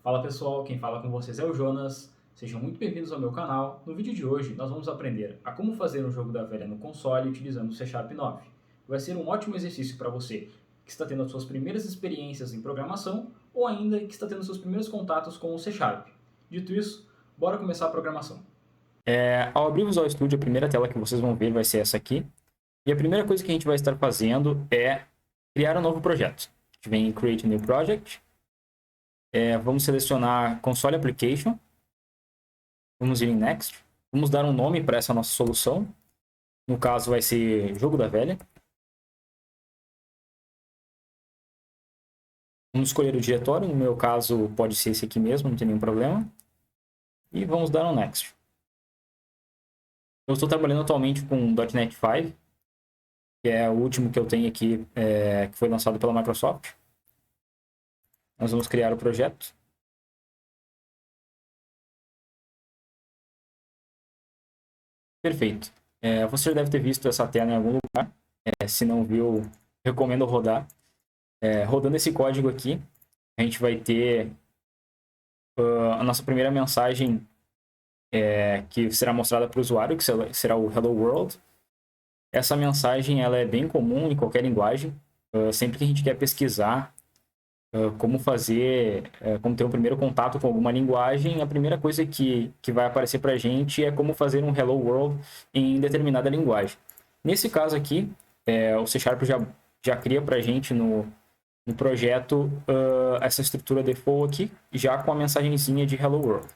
Fala pessoal, quem fala com vocês é o Jonas. Sejam muito bem-vindos ao meu canal. No vídeo de hoje nós vamos aprender a como fazer um jogo da velha no console utilizando o C Sharp 9. Vai ser um ótimo exercício para você que está tendo as suas primeiras experiências em programação ou ainda que está tendo seus primeiros contatos com o C Sharp. Dito isso, bora começar a programação. Ao abrir o Visual Studio, a primeira tela que vocês vão ver vai ser essa aqui. E a primeira coisa que a gente vai estar fazendo é criar um novo projeto. A gente vem em Create New Project. Vamos selecionar Console Application. Vamos ir em Next. Vamos dar um nome para essa nossa solução. No caso, vai ser Jogo da Velha. Vamos escolher o diretório. No meu caso, pode ser esse aqui mesmo, não tem nenhum problema. E vamos dar um Next. Eu estou trabalhando atualmente com .NET 5, que é o último que eu tenho aqui, que foi lançado pela Microsoft. Nós vamos criar o projeto. Perfeito. Você já deve ter visto essa tela em algum lugar. Se não viu, recomendo rodar. Rodando esse código aqui, a gente vai ter a nossa primeira mensagem que será mostrada para o usuário, que será o Hello World. Essa mensagem ela é bem comum em qualquer linguagem. Sempre que a gente quer pesquisar como fazer, como ter um primeiro contato com alguma linguagem, a primeira coisa que vai aparecer para a gente é como fazer um Hello World em determinada linguagem. Nesse caso aqui, o C Sharp já cria para a gente no projeto essa estrutura default aqui, já com a mensagenzinha de Hello World.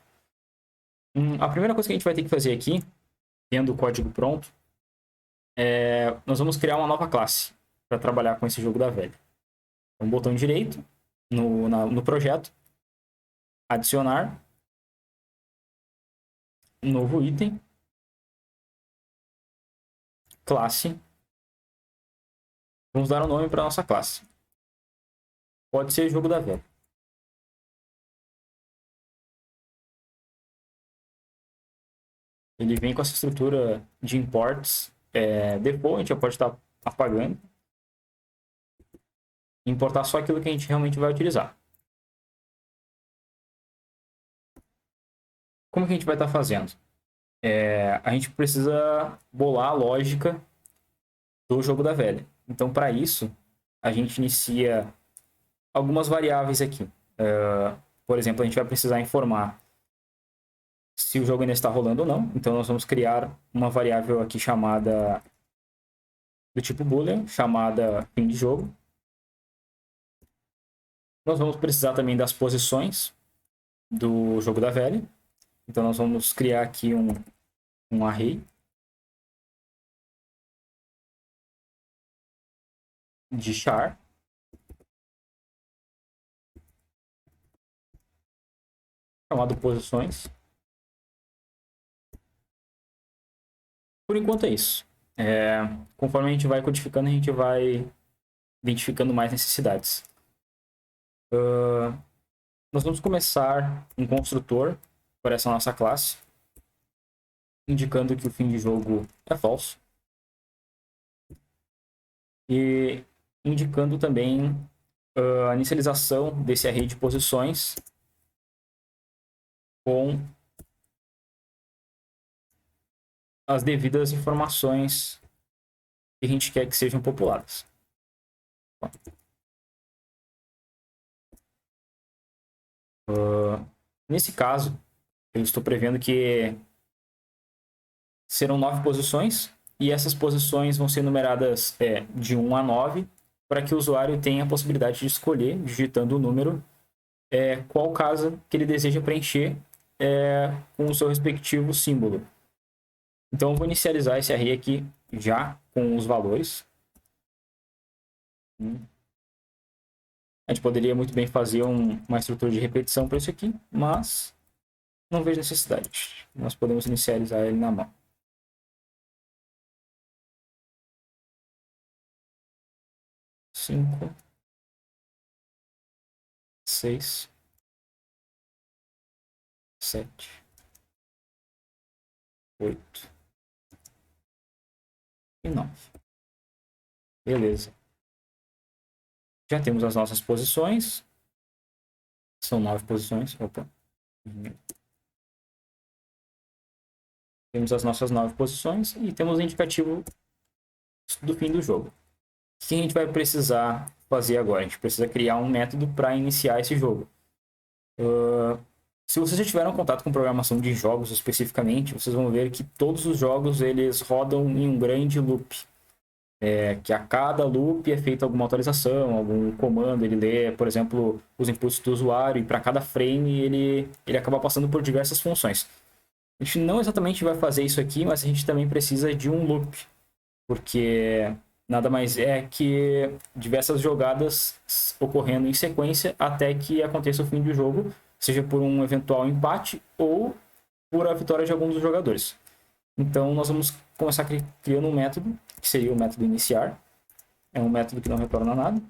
A primeira coisa que a gente vai ter que fazer aqui, tendo o código pronto, nós vamos criar uma nova classe para trabalhar com esse jogo da velha. Um botão direito no projeto, adicionar, novo item, classe. Vamos dar um nome para nossa classe. Pode ser jogo da velha. Ele vem com essa estrutura de imports default, a gente já pode estar apagando. Importar só aquilo que a gente realmente vai utilizar. Como que a gente vai estar fazendo? A gente precisa bolar a lógica do jogo da velha. Então, para isso, a gente inicia algumas variáveis aqui. Por exemplo, a gente vai precisar informar se o jogo ainda está rolando ou não. Então, nós vamos criar uma variável aqui chamada do tipo boolean, chamada fim de jogo. Nós vamos precisar também das posições do jogo da velha. Então, nós vamos criar aqui um array de char, chamado posições. Por enquanto é isso. Conforme a gente vai codificando, a gente vai identificando mais necessidades. Nós vamos começar um construtor para essa nossa classe, indicando que o fim de jogo é falso. E indicando também a inicialização desse array de posições com as devidas informações que a gente quer que sejam populadas. Nesse caso, eu estou prevendo que serão 9 posições, e essas posições vão ser numeradas de 1 a 9, para que o usuário tenha a possibilidade de escolher, digitando o número, qual casa que ele deseja preencher com o seu respectivo símbolo. Então, eu vou inicializar esse array aqui já com os valores. A gente poderia muito bem fazer uma estrutura de repetição para isso aqui, mas não vejo necessidade. Nós podemos inicializar ele na mão. Cinco, 6, 7, 8 e 9. Beleza. Já temos as nossas posições. São 9 posições. Opa. Temos as nossas 9 posições e temos o indicativo do fim do jogo. O que a gente vai precisar fazer agora? A gente precisa criar um método para iniciar esse jogo. Se vocês já tiveram contato com programação de jogos especificamente, vocês vão ver que todos os jogos eles rodam em um grande loop. Que a cada loop é feita alguma atualização, algum comando, ele lê, por exemplo, os inputs do usuário e para cada frame ele acaba passando por diversas funções. A gente não exatamente vai fazer isso aqui, mas a gente também precisa de um loop, porque nada mais é que diversas jogadas ocorrendo em sequência até que aconteça o fim do jogo, seja por um eventual empate ou por a vitória de algum dos jogadores. Então, nós vamos começar criando um método, que seria o método iniciar. É um método que não retorna nada.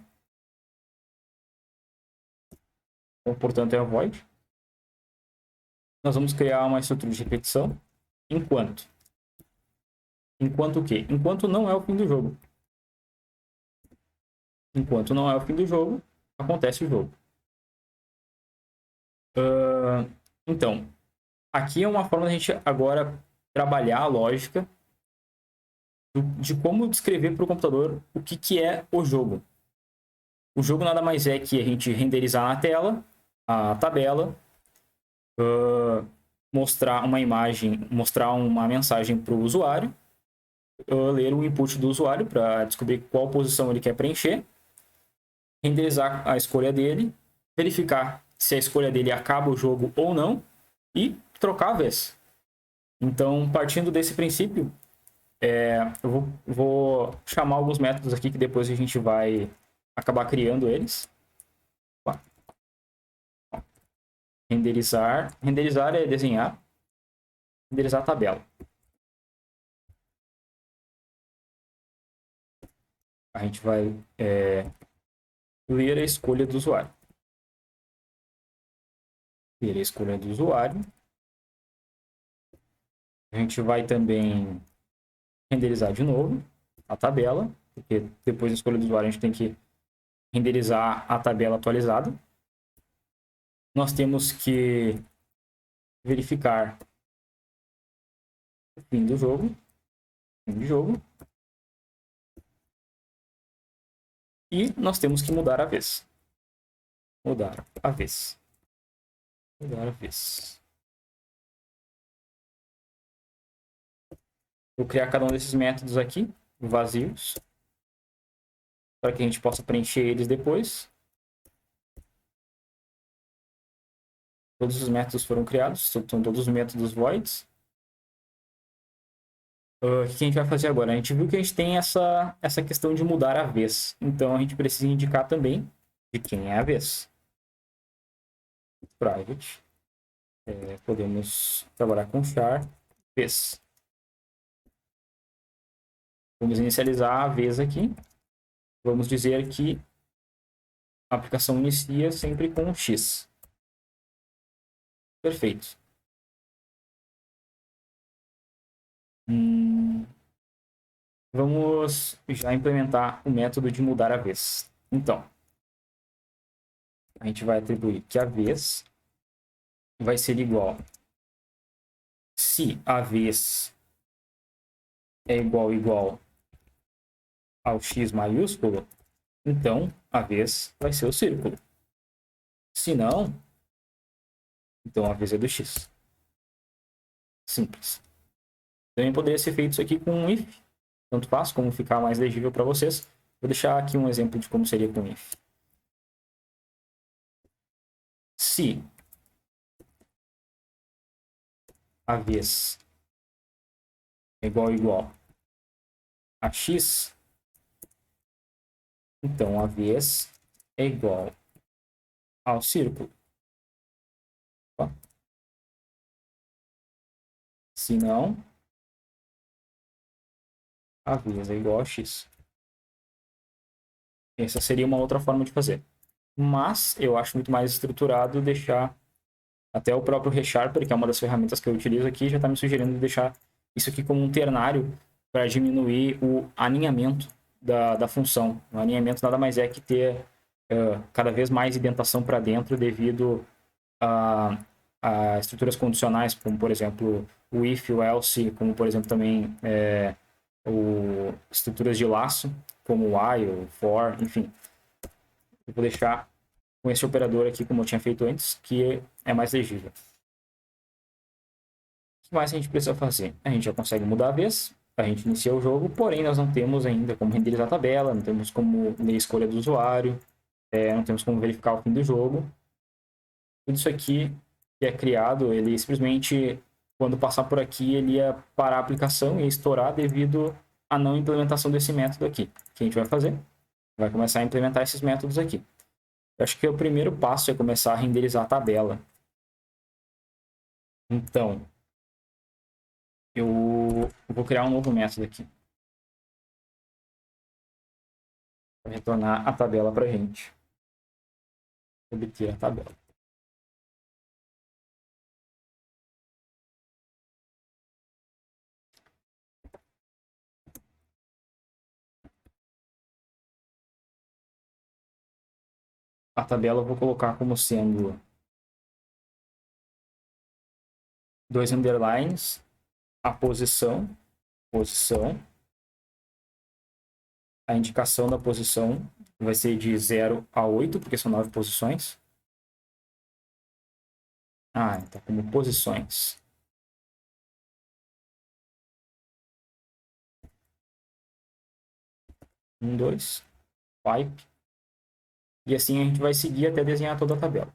Então, portanto, é void. Nós vamos criar uma estrutura de repetição. Enquanto. Enquanto o quê? Enquanto não é o fim do jogo. Enquanto não é o fim do jogo, acontece o jogo. Então, aqui é uma forma da gente agora trabalhar a lógica de como descrever para o computador o que é o jogo. O jogo nada mais é que a gente renderizar na tela a tabela, mostrar uma imagem, mostrar uma mensagem para o usuário, ler o input do usuário para descobrir qual posição ele quer preencher, renderizar a escolha dele, verificar se a escolha dele acaba o jogo ou não e trocar a vez. Então, partindo desse princípio, eu vou chamar alguns métodos aqui que depois a gente vai acabar criando eles. Renderizar. Renderizar é desenhar. Renderizar a tabela. A gente vai ler a escolha do usuário. Ler a escolha do usuário. A gente vai também renderizar de novo a tabela, porque depois da escolha do usuário a gente tem que renderizar a tabela atualizada. Nós temos que verificar o fim do jogo. Fim de jogo. E nós temos que mudar a vez. Mudar a vez. Mudar a vez. Vou criar cada um desses métodos aqui, vazios, para que a gente possa preencher eles depois. Todos os métodos foram criados, são todos os métodos voids. O que a gente vai fazer agora? A gente viu que a gente tem essa questão de mudar a vez. Então, a gente precisa indicar também de quem é a vez. Private. Podemos trabalhar com char vez. Vamos inicializar a vez aqui. Vamos dizer que a aplicação inicia sempre com x. Perfeito. Vamos já implementar o método de mudar a vez. Então, a gente vai atribuir que a vez vai ser igual se a vez é igual ao x maiúsculo, então a vez vai ser o círculo. Se não, então a vez é do x. Simples. Também poderia ser feito isso aqui com um if. Tanto faz, como ficar mais legível para vocês. Vou deixar aqui um exemplo de como seria com if. Se a vez é igual a x, então a vez é igual ao círculo. Se não, a vez é igual a x. Essa seria uma outra forma de fazer. Mas eu acho muito mais estruturado deixar até o próprio ReSharper, que é uma das ferramentas que eu utilizo aqui, já está me sugerindo deixar isso aqui como um ternário para diminuir o alinhamento da função. O alinhamento nada mais é que ter cada vez mais indentação para dentro devido a estruturas condicionais, como por exemplo o if, o else, como por exemplo também estruturas de laço, como o while, for, enfim. Eu vou deixar com esse operador aqui, como eu tinha feito antes, que é mais legível. O que mais a gente precisa fazer? A gente já consegue mudar a vez, a gente inicia o jogo, porém nós não temos ainda como renderizar a tabela, não temos como ler a escolha do usuário, não temos como verificar o fim do jogo. Tudo isso aqui que é criado, ele simplesmente, quando passar por aqui, ele ia parar a aplicação e estourar devido à não implementação desse método aqui. O que a gente vai fazer? Vai começar a implementar esses métodos aqui. Eu acho que o primeiro passo é começar a renderizar a tabela. Então, eu vou criar um novo método aqui. Para retornar a tabela para a gente. Obter a tabela. A tabela eu vou colocar como sendo 2 underlines, a posição, a indicação da posição vai ser de 0 a 8, porque são 9 posições. Então como posições. Um, dois, pipe. E assim a gente vai seguir até desenhar toda a tabela.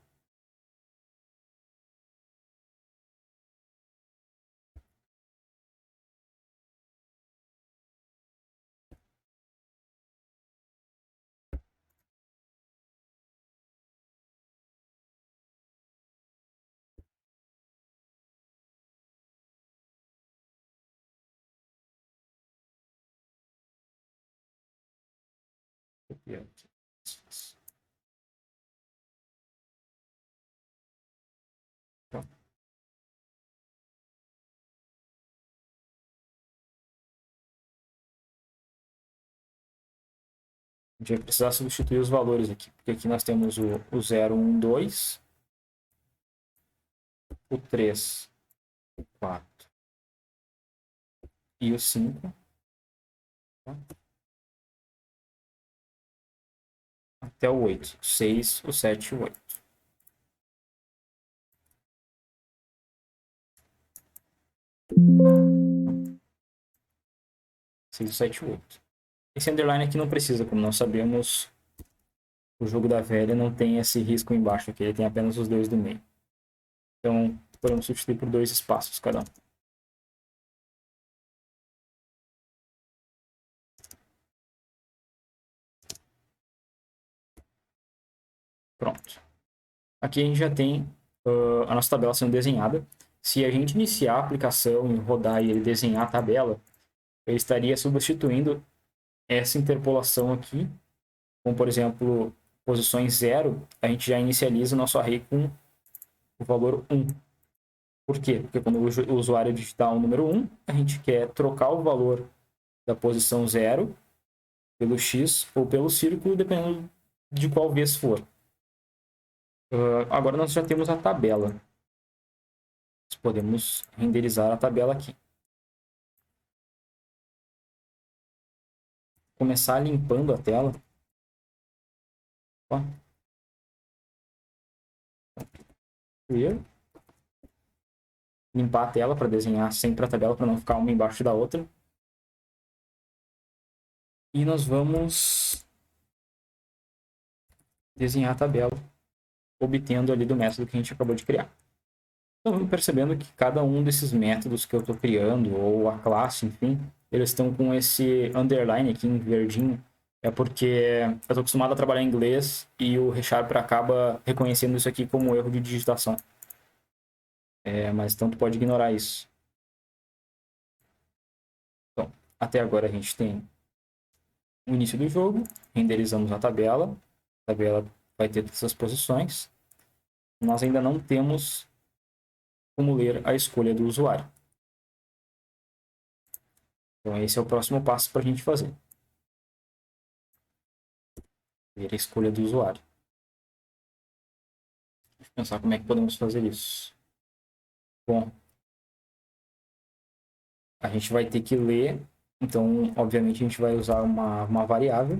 A gente vai precisar substituir os valores aqui, porque aqui nós temos o 0, 1, 2, o 3, o 4 e o 5. Até o 8. 6, o 7 e o 8. 6, o 7 e o 8. Esse underline aqui não precisa, como nós sabemos, o jogo da velha não tem esse risco embaixo aqui, ele tem apenas os dois do meio. Então, podemos substituir por 2 espaços cada um. Pronto. Aqui a gente já tem a nossa tabela sendo desenhada. Se a gente iniciar a aplicação e rodar e ele desenhar a tabela, ele estaria substituindo essa interpolação aqui, como por exemplo, posições 0, a gente já inicializa o nosso array com o valor 1. Por quê? Porque quando o usuário digitar o número 1, a gente quer trocar o valor da posição 0 pelo X ou pelo círculo, dependendo de qual vez for. Agora nós já temos a tabela. Nós podemos renderizar a tabela aqui. Começar limpando a tela. Ó. Clear. Limpar a tela para desenhar sempre a tabela, para não ficar uma embaixo da outra. E nós vamos desenhar a tabela, obtendo ali do método que a gente acabou de criar. Então, percebendo que cada um desses métodos que eu estou criando, ou a classe, enfim, eles estão com esse underline aqui em verdinho, é porque eu estou acostumado a trabalhar em inglês e o ReSharper acaba reconhecendo isso aqui como erro de digitação. Mas então tu pode ignorar isso. Então, até agora a gente tem o início do jogo, renderizamos a tabela vai ter todas as posições. Nós ainda não temos como ler a escolha do usuário. Então esse é o próximo passo para a gente fazer. ver a escolha do usuário. Deixa eu pensar como é que podemos fazer isso. Bom, a gente vai ter que ler, então, obviamente, a gente vai usar uma variável.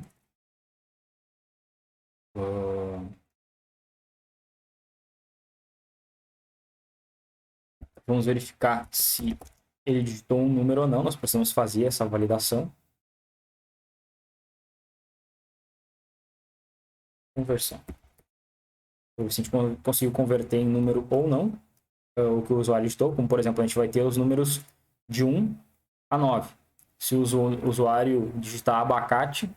Vamos verificar se ele digitou um número ou não. Nós precisamos fazer essa validação. Conversão. Para ver se a gente conseguiu converter em número ou não o que o usuário digitou. Como, por exemplo, a gente vai ter os números de 1 a 9. Se o usuário digitar abacate,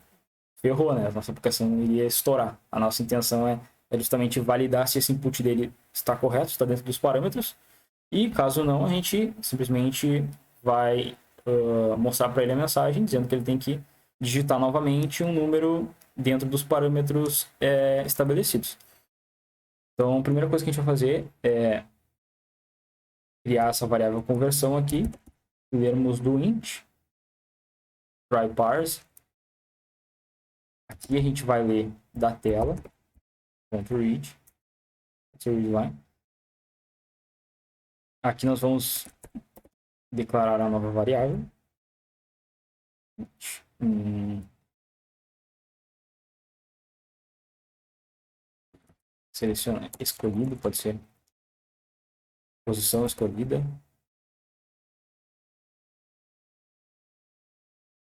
ferrou, né? A nossa aplicação iria estourar. A nossa intenção é justamente validar se esse input dele está correto, está dentro dos parâmetros. E caso não, a gente simplesmente vai mostrar para ele a mensagem dizendo que ele tem que digitar novamente um número dentro dos parâmetros estabelecidos. Então, a primeira coisa que a gente vai fazer é criar essa variável conversão aqui, lermos do int, try parse. Aqui a gente vai ler da tela, .read, line. Aqui nós vamos declarar a nova variável. Seleciona escolhido, pode ser posição escolhida.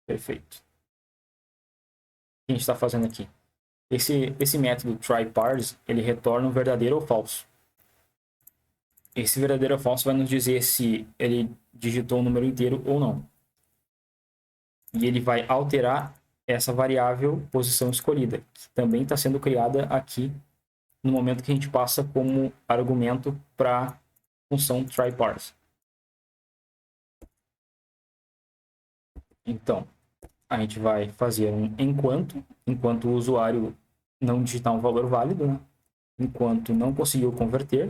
Perfeito. O que a gente está fazendo aqui? Esse método tryParse, ele retorna um verdadeiro ou falso. Esse verdadeiro ou falso vai nos dizer se ele digitou o número inteiro ou não. E ele vai alterar essa variável posição escolhida, que também está sendo criada aqui no momento que a gente passa como argumento para a função tryParse. Então, a gente vai fazer um enquanto o usuário não digitar um valor válido, né? Enquanto não conseguiu converter.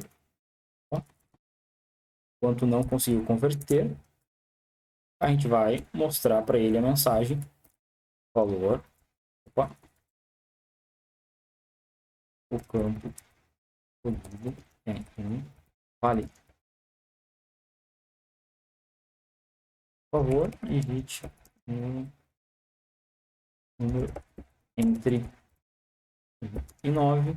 Enquanto não conseguiu converter, a gente vai mostrar para ele a mensagem, valor, o campo escolhido válido. Por favor, digite um número entre 1 e 9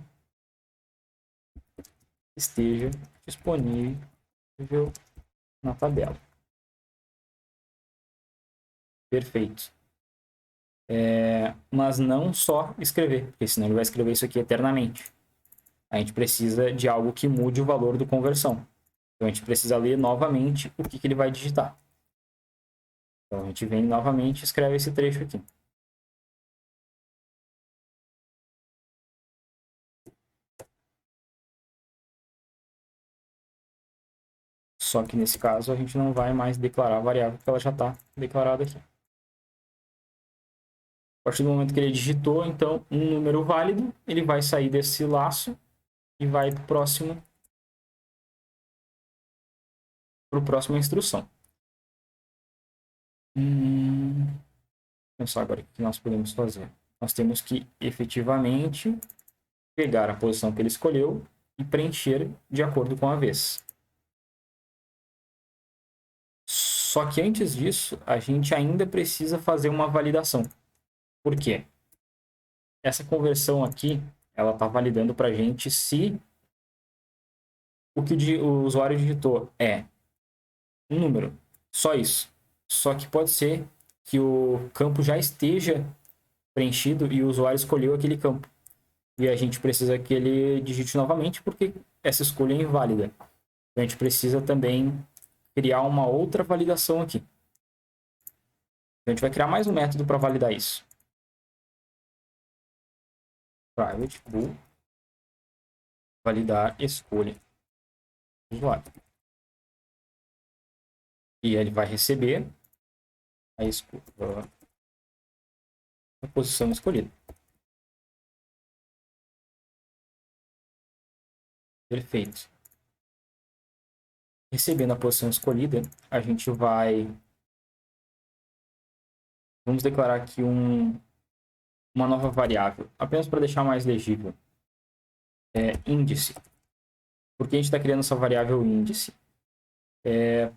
esteja disponível na tabela. Perfeito. Mas não só escrever, porque senão ele vai escrever isso aqui eternamente. A gente precisa de algo que mude o valor do conversão. Então a gente precisa ler novamente o que ele vai digitar. Então a gente vem novamente e escreve esse trecho aqui. Só que nesse caso a gente não vai mais declarar a variável porque ela já está declarada aqui. A partir do momento que ele digitou, então, um número válido, ele vai sair desse laço e vai para a próxima instrução. Pensar agora o que nós podemos fazer. Nós temos que efetivamente pegar a posição que ele escolheu e preencher de acordo com a vez. Só que antes disso, a gente ainda precisa fazer uma validação. Por quê? Essa conversão aqui, ela está validando para a gente se o que o usuário digitou é um número, só isso. Só que pode ser que o campo já esteja preenchido e o usuário escolheu aquele campo. E a gente precisa que ele digite novamente porque essa escolha é inválida. Então a gente precisa também criar uma outra validação aqui. Então a gente vai criar mais um método para validar isso. Private bool validar escolha do usuário. E ele vai receber a posição escolhida. Perfeito. Recebendo a posição escolhida, a gente vai... Vamos declarar aqui uma nova variável, apenas para deixar mais legível. Índice. Por que a gente está criando essa variável índice?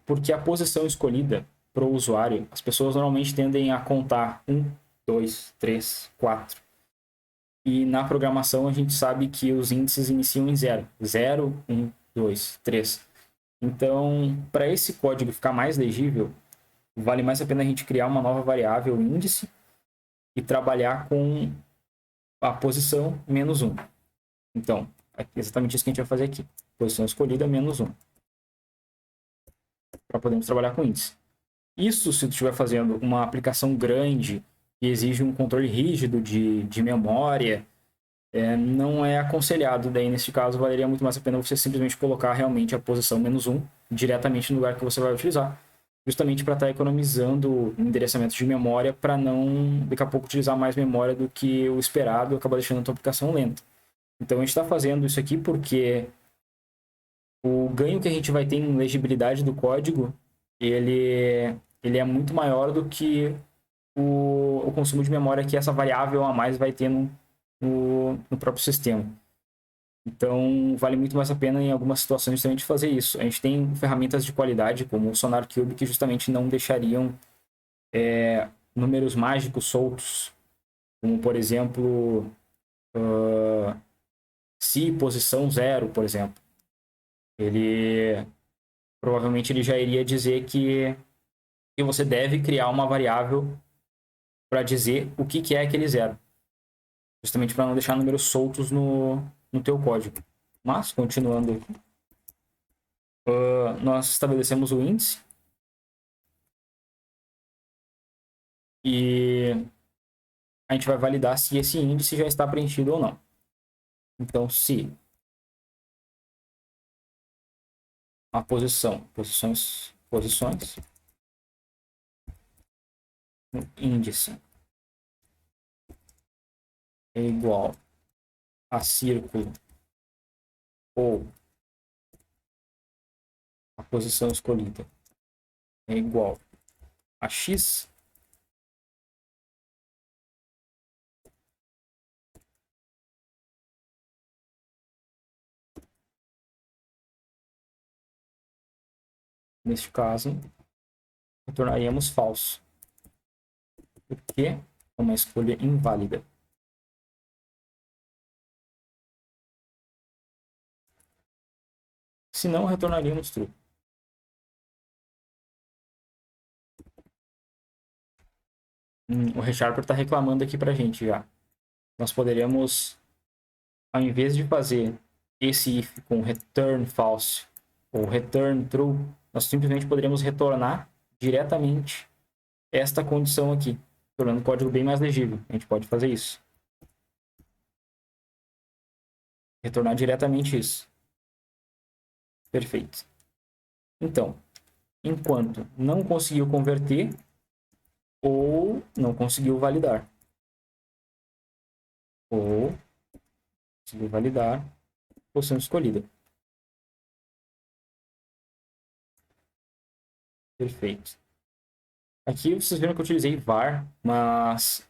Porque a posição escolhida para o usuário, as pessoas normalmente tendem a contar 1, 2, 3, 4. E na programação a gente sabe que os índices iniciam em 0. 0, 1, 2, 3. Então, para esse código ficar mais legível, vale mais a pena a gente criar uma nova variável índice e trabalhar com a posição menos 1. Então, é exatamente isso que a gente vai fazer aqui. Posição escolhida menos 1. Para podermos trabalhar com índice. Isso se tu estiver fazendo uma aplicação grande que exige um controle rígido de memória, não é aconselhado. Daí, nesse caso, valeria muito mais a pena você simplesmente colocar realmente a posição menos 1 diretamente no lugar que você vai utilizar. Justamente para estar economizando endereçamento de memória para não, daqui a pouco, utilizar mais memória do que o esperado e acabar deixando a tua aplicação lenta. Então, a gente está fazendo isso aqui porque o ganho que a gente vai ter em legibilidade do código, ele é muito maior do que o consumo de memória que essa variável a mais vai ter no próprio sistema. Então, vale muito mais a pena em algumas situações também de fazer isso. A gente tem ferramentas de qualidade, como o SonarQube, que justamente não deixariam números mágicos soltos, como, por exemplo, se posição 0, por exemplo. Ele provavelmente ele já iria dizer que você deve criar uma variável para dizer o que é aquele zero. Justamente para não deixar números soltos no teu código. Mas, continuando aqui, nós estabelecemos o índice e a gente vai validar se esse índice já está preenchido ou não. Então, se a posições, índice é igual a círculo ou a posição escolhida é igual a x, neste caso, retornaríamos falso, porque é uma escolha inválida. Se não, retornaríamos true. O ReSharper está reclamando aqui para a gente já. Nós poderíamos, ao invés de fazer esse if com return false ou return true, nós simplesmente poderíamos retornar diretamente esta condição aqui, tornando o código bem mais legível. A gente pode fazer isso. Retornar diretamente isso. Perfeito. Então, enquanto não conseguiu converter ou não conseguiu validar. Ou conseguiu validar posição escolhida. Perfeito. Aqui vocês viram que eu utilizei var, mas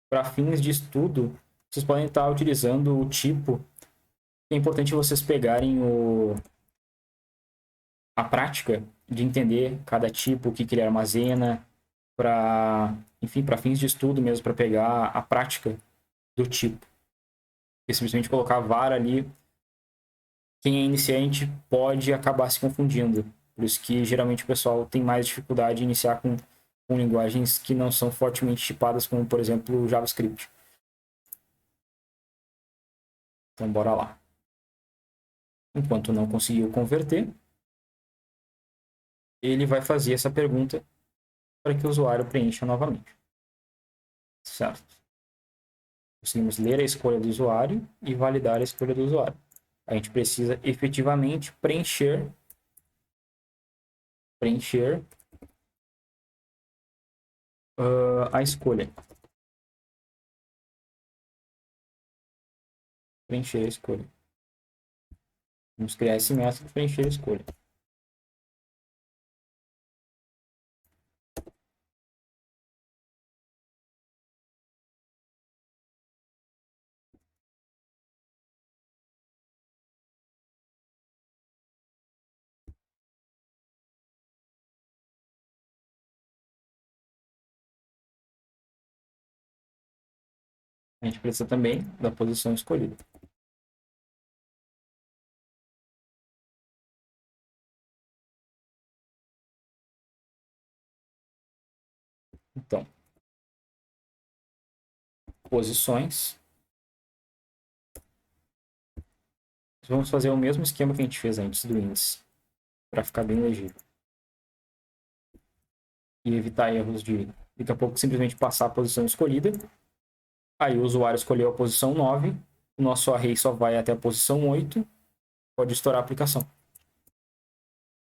para fins de estudo, vocês podem estar utilizando o tipo. É importante vocês pegarem a prática de entender cada tipo, o que ele armazena, enfim, para fins de estudo mesmo, para pegar a prática do tipo. Porque simplesmente colocar var ali, quem é iniciante pode acabar se confundindo. Por isso que geralmente o pessoal tem mais dificuldade de iniciar com linguagens que não são fortemente tipadas, como por exemplo o JavaScript. Então bora lá. Enquanto não conseguiu converter, ele vai fazer essa pergunta para que o usuário preencha novamente. Certo? Conseguimos ler a escolha do usuário e validar a escolha do usuário. A gente precisa efetivamente preencher a escolha. Preencher a escolha. Vamos criar esse método para preencher a escolha. a gente precisa também da posição escolhida. Então, posições. Vamos fazer o mesmo esquema que a gente fez antes do índice, para ficar bem legível. E evitar erros de, daqui a pouco, simplesmente passar a posição escolhida. Aí o usuário escolheu a posição 9, o nosso array só vai até a posição 8, pode estourar a aplicação.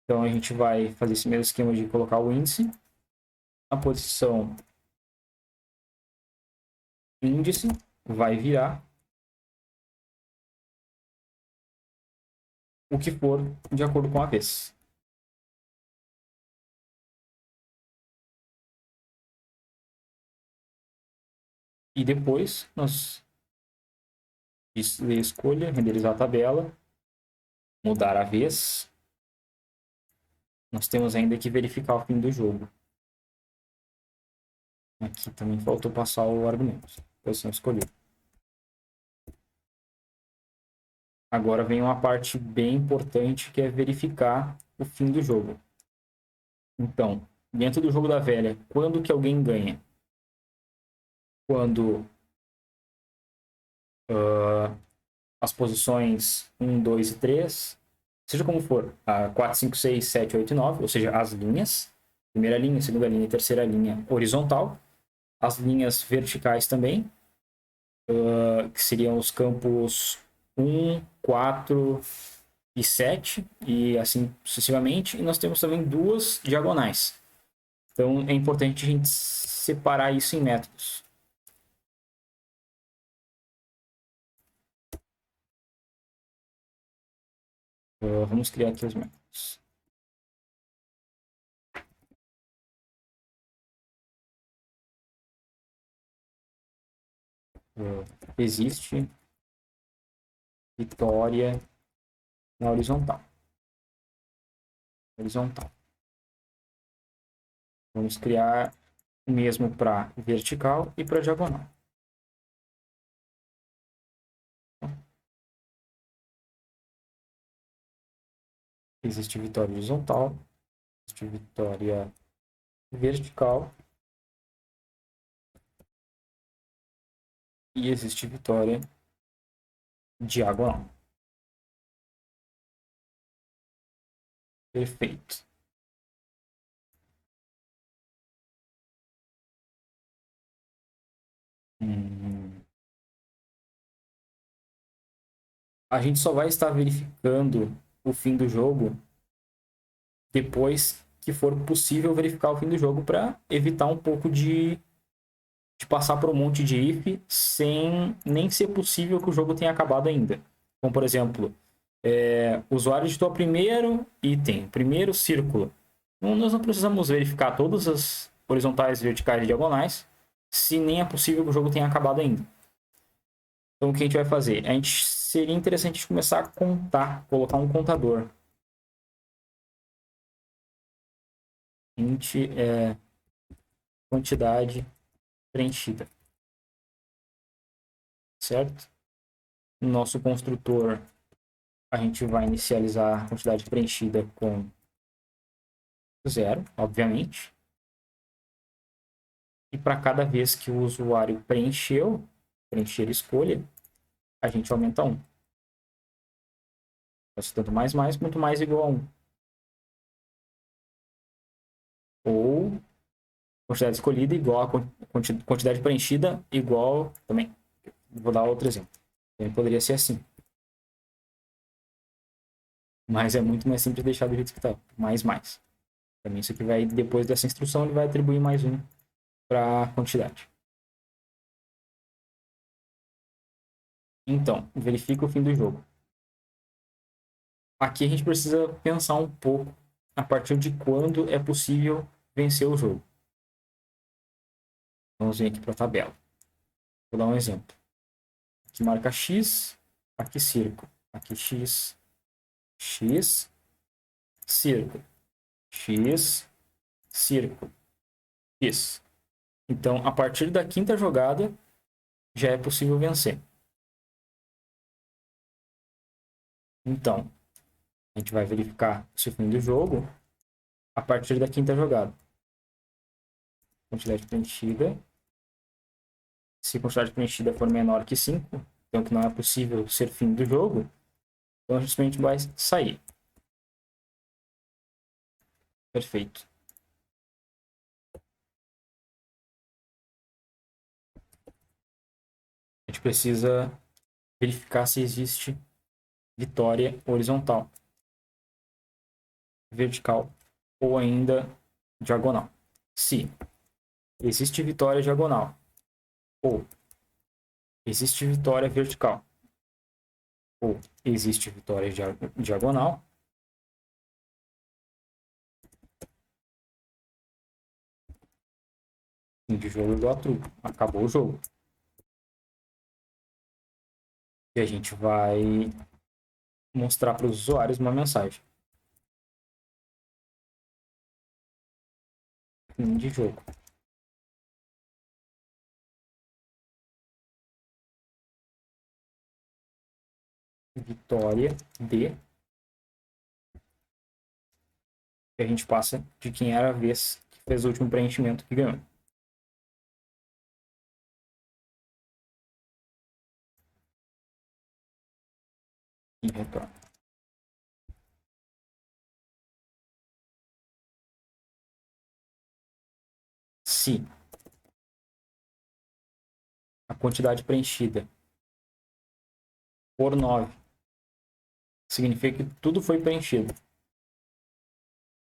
Então a gente vai fazer esse mesmo esquema de colocar o índice, a posição índice vai virar o que for de acordo com a vez. E depois nós escolha, renderizar a tabela, mudar a vez. Nós temos ainda que verificar o fim do jogo. Aqui também faltou passar o argumento. Posição escolhida. Agora vem uma parte bem importante que é verificar o fim do jogo. Então, dentro do jogo da velha, quando que alguém ganha? Quando as posições 1, 2 e 3, seja como for, a 4, 5, 6, 7, 8 e 9, ou seja, as linhas, primeira linha, segunda linha e terceira linha horizontal, as linhas verticais também, que seriam os campos 1, 4 e 7, e assim sucessivamente, e nós temos também duas diagonais. Então é importante a gente separar isso em métodos. Vamos criar aqui os métodos. Existe vitória na horizontal. Vamos criar o mesmo para vertical e para diagonal. Existe vitória horizontal, existe vitória vertical e existe vitória diagonal. Perfeito. A gente só vai estar verificando o fim do jogo depois que for possível verificar o fim do jogo para evitar um pouco de passar por um monte de if sem nem ser possível que o jogo tenha acabado ainda. Como, por exemplo, o usuário digitou o primeiro item, primeiro círculo. Nós não precisamos verificar todas as horizontais, verticais e diagonais se nem é possível que o jogo tenha acabado ainda. Então, o que a gente vai fazer? Seria interessante começar a contar, colocar um contador. Int quantidade preenchida. Certo? No nosso construtor, a gente vai inicializar a quantidade preenchida com 0, obviamente. E para cada vez que o usuário preencher escolha, a gente aumenta 1. Tanto mais, muito mais igual a 1. Ou quantidade escolhida igual a quantidade preenchida igual também. Vou dar outro exemplo. Também poderia ser assim. Mas é muito mais simples deixar do jeito que está. Mais. Também isso aqui vai, depois dessa instrução, ele vai atribuir mais 1 para a quantidade. Então, verifica o fim do jogo. Aqui a gente precisa pensar um pouco a partir de quando é possível vencer o jogo. Vamos vir aqui para a tabela. Vou dar um exemplo. Aqui marca X, aqui círculo. Aqui X, círculo. X, círculo. X. Então, a partir da quinta jogada, já é possível vencer. Então, a gente vai verificar se o fim do jogo a partir da quinta jogada. Quantidade preenchida. Se a quantidade preenchida for menor que 5, então que não é possível ser fim do jogo, então a gente simplesmente vai sair. Perfeito. A gente precisa verificar se existe vitória horizontal, vertical ou ainda diagonal. Se existe vitória diagonal ou existe vitória vertical ou existe vitória diagonal, fim de jogo igual a truco. Acabou o jogo. E a gente vai mostrar para os usuários uma mensagem. Fim de jogo. Vitória de... E a gente passa de quem era a vez que fez o último preenchimento que ganhou. E retorna. Se a quantidade preenchida por 9 significa que tudo foi preenchido.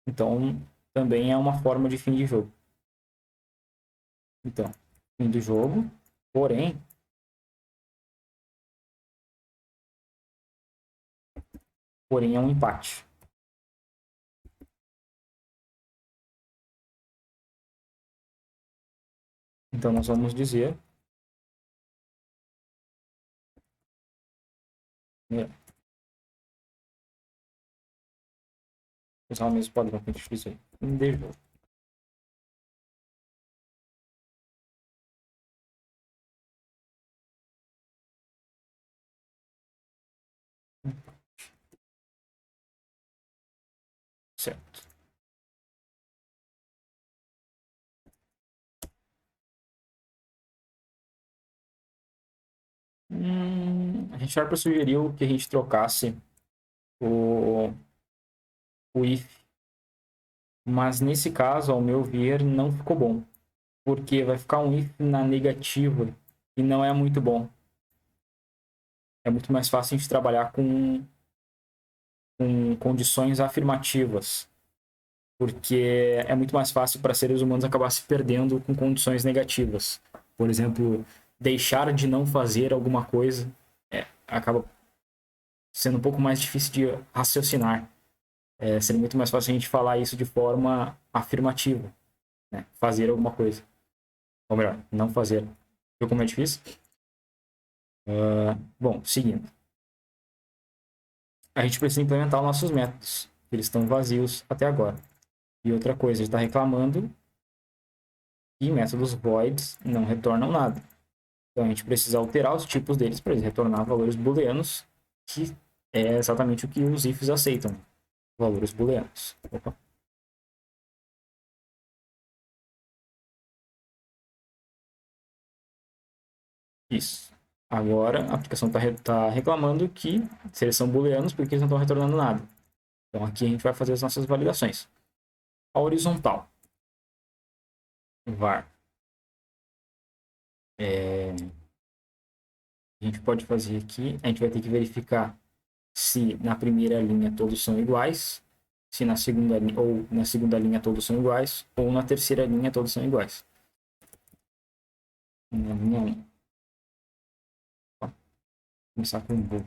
Então, também é uma forma de fim de jogo. Então, fim do jogo, porém é um empate. Então, nós vamos dizer... usar o mesmo padrão que a gente fez aí. Fim de jogo. Certo. A gente Sharper sugeriu que a gente trocasse o if, mas nesse caso, ao meu ver, não ficou bom, porque vai ficar um if na negativa e não é muito bom. É muito mais fácil a gente trabalhar com condições afirmativas, porque é muito mais fácil para seres humanos acabar se perdendo com condições negativas. Por exemplo, deixar de não fazer alguma coisa acaba sendo um pouco mais difícil de raciocinar. Seria muito mais fácil a gente falar isso de forma afirmativa, né? Fazer alguma coisa. Ou melhor, não fazer. Viu como é difícil? Bom, seguindo. A gente precisa implementar os nossos métodos. Eles estão vazios até agora. E outra coisa, a gente está reclamando que métodos voids não retornam nada. Então a gente precisa alterar os tipos deles para eles retornar valores booleanos, que é exatamente o que os ifs aceitam. Valores booleanos. Opa. Isso. Agora a aplicação está reclamando que se eles são booleanos, porque eles não estão retornando nada. Então aqui a gente vai fazer as nossas validações. A horizontal. Var. A gente pode fazer aqui, a gente vai ter que verificar se na primeira linha todos são iguais, se na segunda ou na segunda linha todos são iguais, ou na terceira linha todos são iguais. Na linha 1. Vou começar com o book.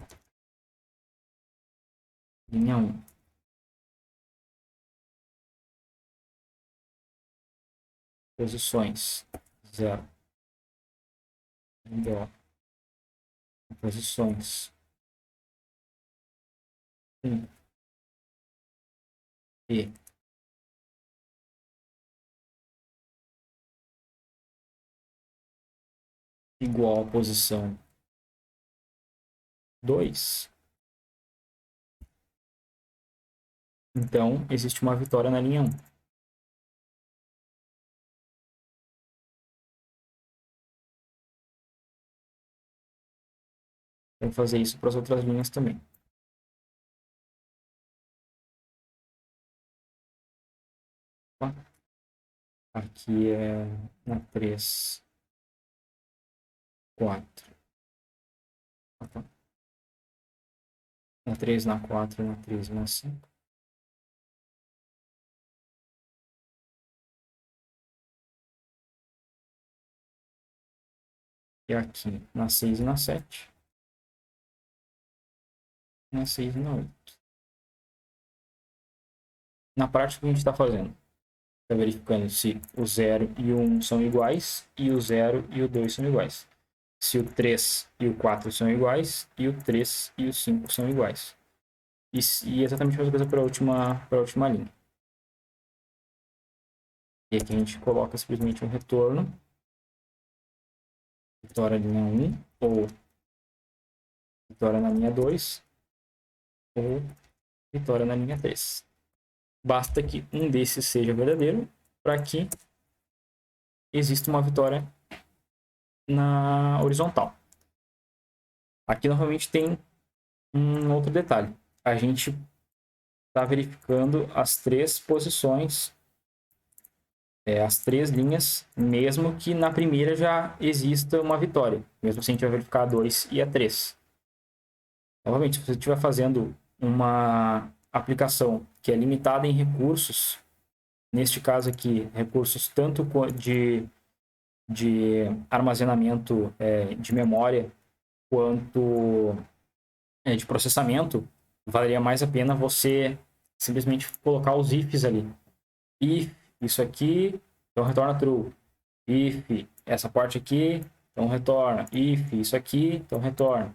Linha 1. Posições 0. Posições 1 e igual à posição 2, então existe uma vitória na linha 1. Vamos fazer isso para as outras linhas também. Aqui é na 3, 4. Na 3, na 4, na 3, na 5. E aqui na 6 e na 7. Na 6 e na 8. Na prática, o que a gente está fazendo? Está verificando se o 0 e o 1 são iguais e o 0 e o 2 são iguais. Se o 3 e o 4 são iguais e o 3 e o 5 são iguais. E exatamente a mesma coisa para a última linha. E aqui a gente coloca simplesmente um retorno. Vitória na linha 1 ou vitória na linha 2 ou vitória na linha 3. Basta que um desses seja verdadeiro para que exista uma vitória na horizontal. Aqui novamente tem um outro detalhe. A gente está verificando as 3 posições, as 3 linhas, mesmo que na primeira já exista uma vitória. Mesmo assim, a gente vai verificar a 2 e a 3. Novamente, se você estiver fazendo uma aplicação que é limitada em recursos, neste caso aqui, recursos tanto de armazenamento de memória quanto de processamento, valeria mais a pena você simplesmente colocar os ifs ali. If, isso aqui, então retorna true. If, essa parte aqui, então retorna. If, isso aqui, então retorna.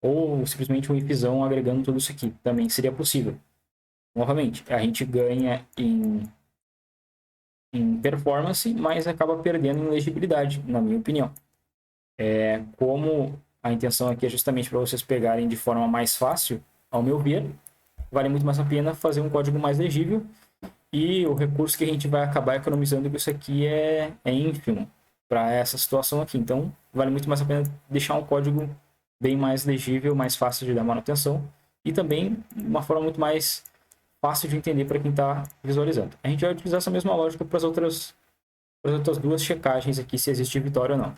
Ou simplesmente um ifzão agregando tudo isso aqui. Também seria possível. Novamente, a gente ganha em performance, mas acaba perdendo em legibilidade, na minha opinião. Como a intenção aqui é justamente para vocês pegarem de forma mais fácil, ao meu ver, vale muito mais a pena fazer um código mais legível, e o recurso que a gente vai acabar economizando com isso aqui é ínfimo para essa situação aqui. Então, vale muito mais a pena deixar um código bem mais legível, mais fácil de dar manutenção e também uma forma muito mais fácil de entender para quem está visualizando. A gente vai utilizar essa mesma lógica para as outras duas checagens aqui, se existe vitória ou não.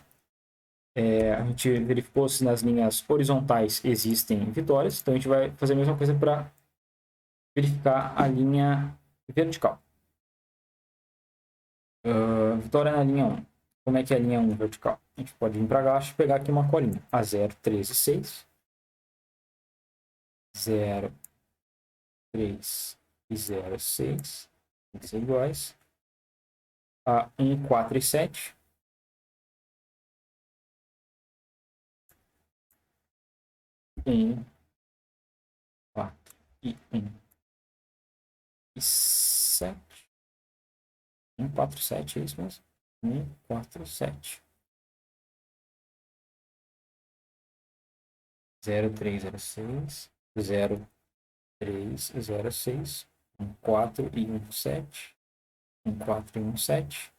A gente verificou se nas linhas horizontais existem vitórias, então a gente vai fazer a mesma coisa para verificar a linha vertical. Vitória na linha 1. Como é que é a linha 1 vertical? A gente pode vir para baixo e pegar aqui uma colinha. A 0, 3 e 6. 0, 3 e 0, 6. Tem que ser iguais. A 1, 4 e 7. 1, 4 e 1 e 7. 1, 4, 7, é isso mesmo? 1, 4, 7. 0, 3, 0, 6. 0, 3 e 0, 6. 1, 4 e 1, 7. 1, 4 e 1, 7.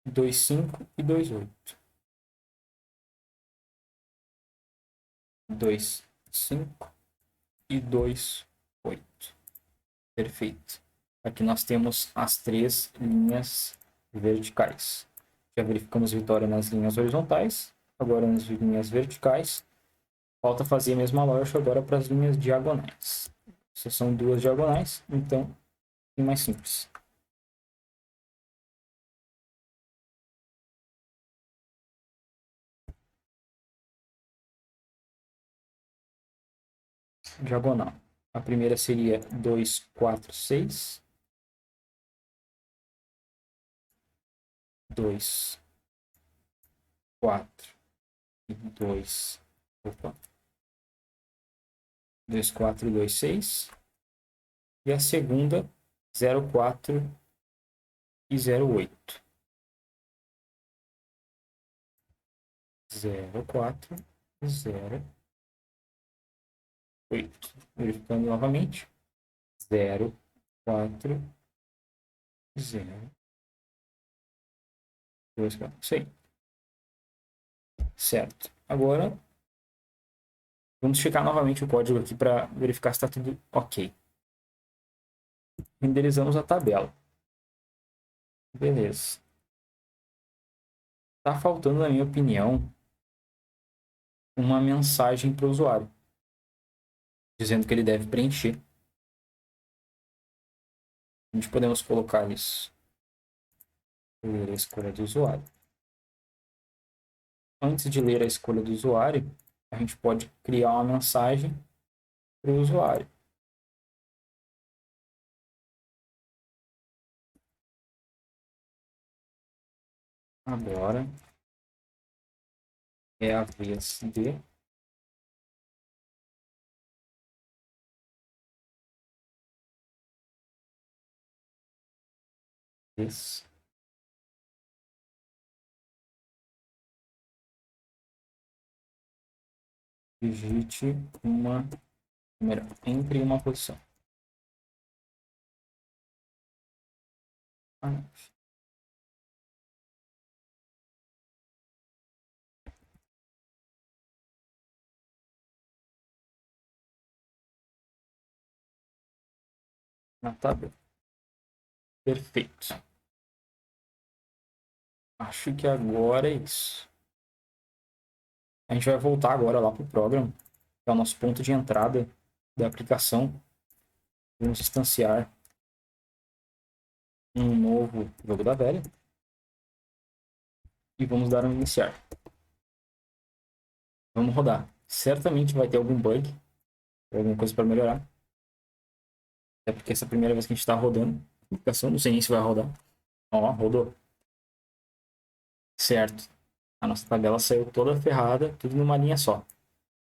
2, 5 e 2, 8. 2, 5 e 2, 8. Perfeito. Aqui nós temos as 3 linhas verticais. Já verificamos vitória nas linhas horizontais, agora nas linhas verticais. Falta fazer a mesma lógica agora para as linhas diagonais. Essas são 2 diagonais, então é mais simples. Diagonal. A primeira seria 2, 4, 6. 2, 4 e 2. Opa. 2, 4 e 2, 6. E a segunda, 0, 4 e 0, 8. 0, 4, 0, 8. Verificando novamente. 0, 4, 0, 2, 4. Isso aí. Certo. Agora, vamos checar novamente o código aqui para verificar se está tudo ok. Renderizamos a tabela. Beleza. Está faltando, na minha opinião, uma mensagem para o usuário, dizendo que ele deve preencher. A gente podemos colocar isso. Ler a escolha do usuário. Antes de ler a escolha do usuário, a gente pode criar uma mensagem para o usuário. Agora é a vez de digite uma número entre uma posição. Na tabela. Perfeito. Acho que agora é isso. A gente vai voltar agora lá para o Program, que é o nosso ponto de entrada da aplicação. Vamos instanciar um novo jogo da velha. E vamos dar um iniciar. Vamos rodar. Certamente vai ter algum bug, alguma coisa para melhorar. É porque essa é a primeira vez que a gente está rodando a aplicação, não sei nem se vai rodar. Ó, rodou. Certo. A nossa tabela saiu toda ferrada, tudo numa linha só.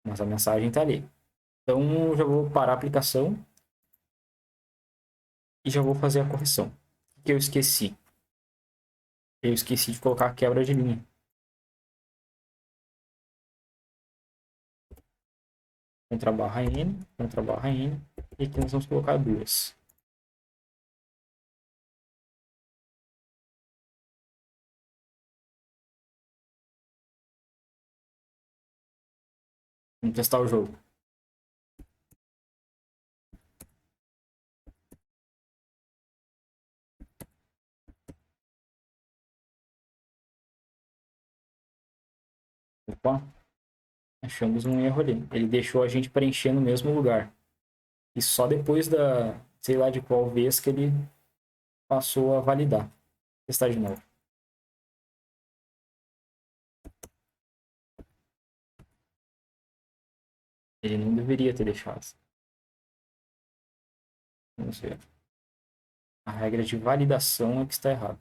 Mas a mensagem está ali. Então, eu já vou parar a aplicação e já vou fazer a correção. O que eu esqueci? Eu esqueci de colocar a quebra de linha. Ctrl barra N, e aqui nós vamos colocar duas. Vamos testar o jogo. Opa, achamos um erro ali. Ele deixou a gente preencher no mesmo lugar. E só depois da, sei lá de qual vez, que ele passou a validar. Vou testar de novo. Ele não deveria ter deixado. Vamos ver. A regra de validação é que está errada.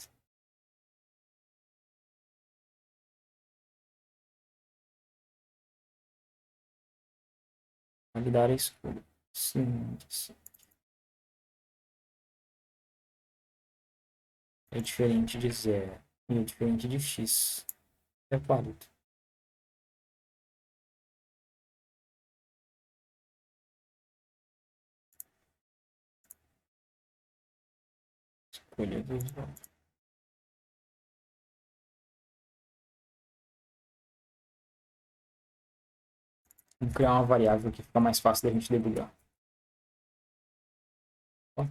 Validar a escolha. Sim, sim. É diferente de zero. E é diferente de x. É válido. Escolha do usuário. Vamos criar uma variável que fica mais fácil da gente debugar. Ó. O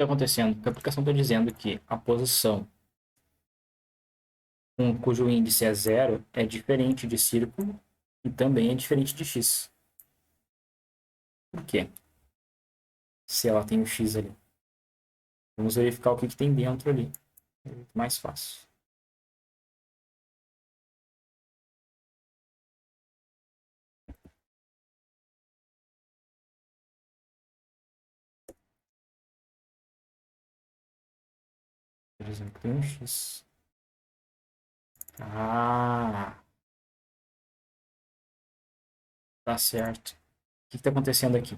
que está acontecendo? Porque a aplicação está dizendo que a posição cujo índice é 0 é diferente de círculo e também é diferente de x. Por quê? Se ela tem o x ali. Vamos verificar o que tem dentro ali. É mais fácil. Por exemplo, tem um x. Ah, tá certo. O que está acontecendo aqui?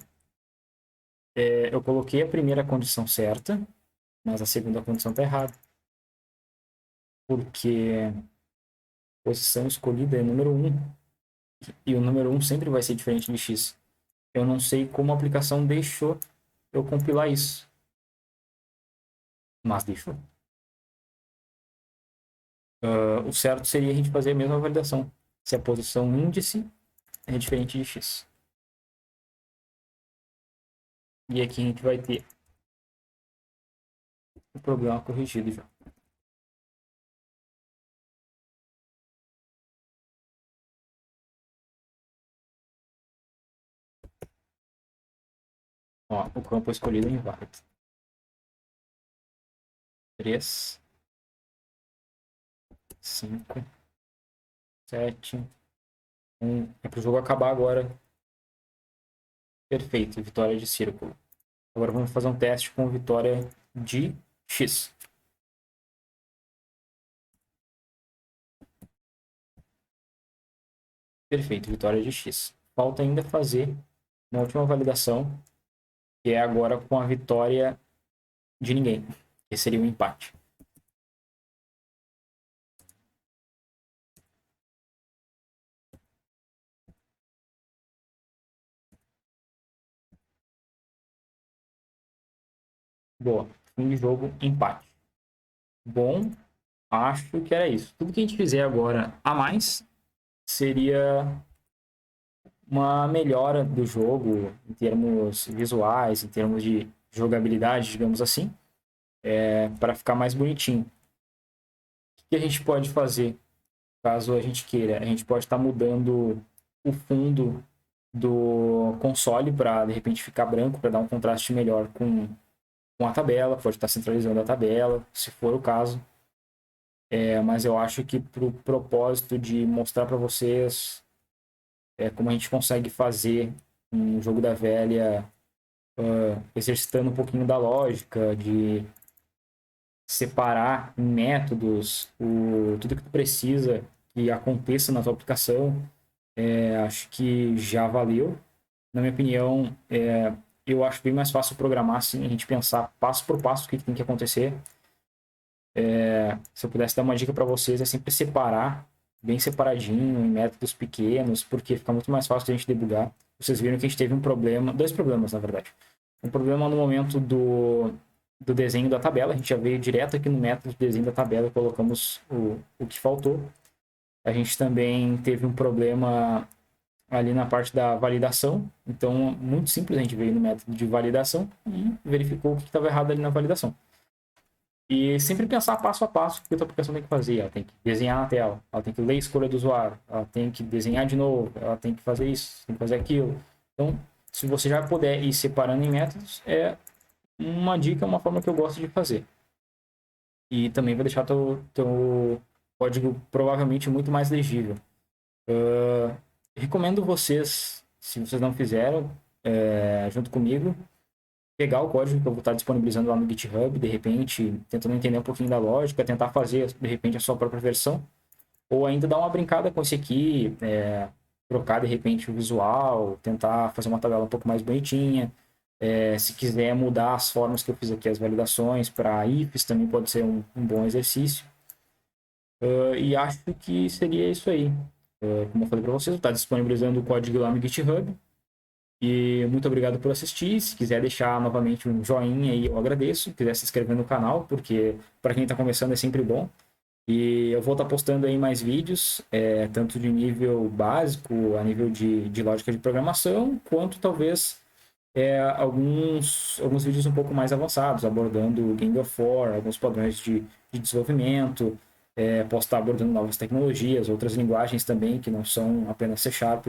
Eu coloquei a primeira condição certa, mas a segunda condição está errada. Porque a posição escolhida é número 1. E o número 1 sempre vai ser diferente de x. Eu não sei como a aplicação deixou eu compilar isso. Mas deixou. O certo seria a gente fazer a mesma validação. Se a posição índice é diferente de x. E aqui a gente vai ter o problema corrigido já. Ó, o campo escolhido é inválido. 3, 5, 7, 1. É para o jogo acabar agora. Perfeito, vitória de círculo. Agora vamos fazer um teste com vitória de x. Perfeito, vitória de x. Falta ainda fazer uma última validação, que é agora com a vitória de ninguém, que seria um empate. Boa, fim de jogo, empate. Bom, acho que era isso. Tudo que a gente fizer agora a mais seria uma melhora do jogo em termos visuais, em termos de jogabilidade, digamos assim, para ficar mais bonitinho. O que a gente pode fazer, caso a gente queira? A gente pode estar mudando o fundo do console para, de repente, ficar branco, para dar um contraste melhor com a tabela, pode estar centralizando a tabela, se for o caso. Mas eu acho que para o propósito de mostrar para vocês como a gente consegue fazer um jogo da velha, exercitando um pouquinho da lógica, de separar em métodos tudo que tu precisa que aconteça na tua aplicação, acho que já valeu. Na minha opinião, eu acho bem mais fácil programar assim, a gente pensar passo por passo o que tem que acontecer. Se eu pudesse dar uma dica para vocês, é sempre separar bem separadinho, em métodos pequenos, porque fica muito mais fácil de a gente debugar. Vocês viram que a gente teve um problema, dois problemas, na verdade. Um problema no momento do desenho da tabela, a gente já veio direto aqui no método de desenho da tabela e colocamos o que faltou. A gente também teve um problema ali na parte da validação, então, muito simples, a gente veio no método de validação e verificou o que estava errado ali na validação. E sempre pensar passo a passo o que a tua aplicação tem que fazer. Ela tem que desenhar na tela, ela tem que ler a escolha do usuário, ela tem que desenhar de novo, ela tem que fazer isso, tem que fazer aquilo. Então, se você já puder ir separando em métodos, é uma dica, uma forma que eu gosto de fazer. E também vai deixar teu código provavelmente muito mais legível. Recomendo vocês, se vocês não fizeram, junto comigo, pegar o código que eu vou estar disponibilizando lá no GitHub, de repente, tentando entender um pouquinho da lógica, tentar fazer, de repente, a sua própria versão, ou ainda dar uma brincada com esse aqui, trocar, de repente, o visual, tentar fazer uma tabela um pouco mais bonitinha. Se quiser mudar as formas que eu fiz aqui, as validações para ifs, também pode ser um bom exercício. E acho que seria isso aí. Como eu falei para vocês, está disponibilizando o código lá no GitHub. E muito obrigado por assistir. Se quiser deixar novamente um joinha aí, eu agradeço. Se quiser se inscrever no canal, porque para quem está começando é sempre bom. E eu vou estar postando aí mais vídeos, tanto de nível básico, a nível de lógica de programação, quanto talvez alguns vídeos um pouco mais avançados, abordando Game of War, alguns padrões de desenvolvimento, Posso estar abordando novas tecnologias, outras linguagens também, que não são apenas C Sharp.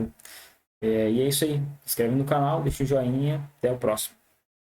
E é isso aí. Se inscreve no canal, deixa o joinha. Até o próximo.